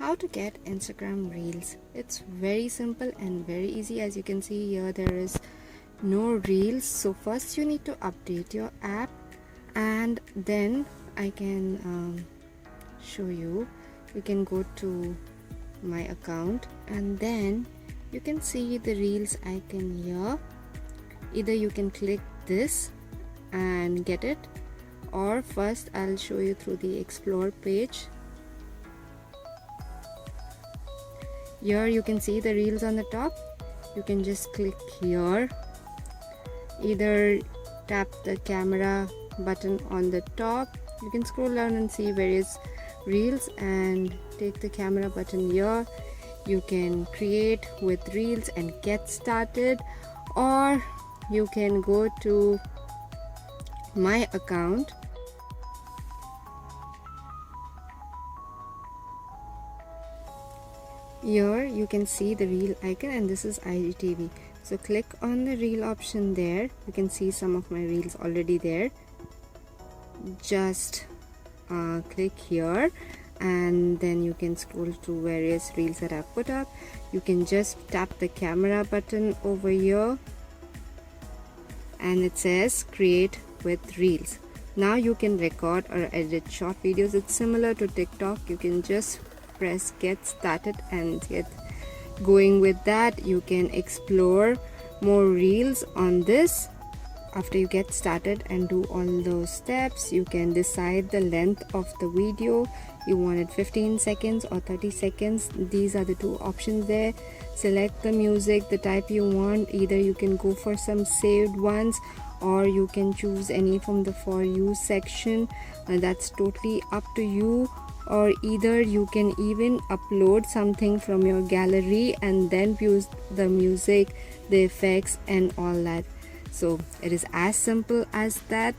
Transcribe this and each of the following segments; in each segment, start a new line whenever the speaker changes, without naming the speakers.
How to get Instagram Reels. It's very simple and very easy. As you can see here, there is no Reels. So first you need to update your app, and then I can show you. You can go to my account, and then you can see the Reels icon here. Either you can click this and get it, or first I'll show you through the explore page. Here you can see the Reels on the top. You can just click here, either tap the camera button on the top. You can scroll down and see various Reels and take the camera button here. You can create with Reels and get started, or you can go to my account. Here you can see the Reel icon, and this is IGTV. So click on the Reel option there. You can see some of my Reels already there. Just click here, and then you can scroll to various Reels that I've put up. You can just tap the camera button over here, and it says create with Reels. Now you can record or edit short videos. It's similar to TikTok. You can just press get started and get going with that. You can explore more Reels on this. After you get started and do all those steps, you can decide the length of the video. You want it 15 seconds or 30 seconds. These are the two options there. Select the music, the type you want. Either you can go for some saved ones, or you can choose any from the for you section. That's totally up to you. Or either you can even upload something from your gallery and then use the music, the effects and all that. So it is as simple as that.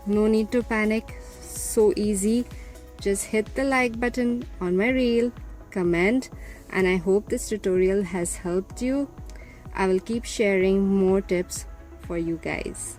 No need to panic. So easy. Just hit the like button on my reel, comment, and I hope this tutorial has helped you. I will keep sharing more tips for you guys.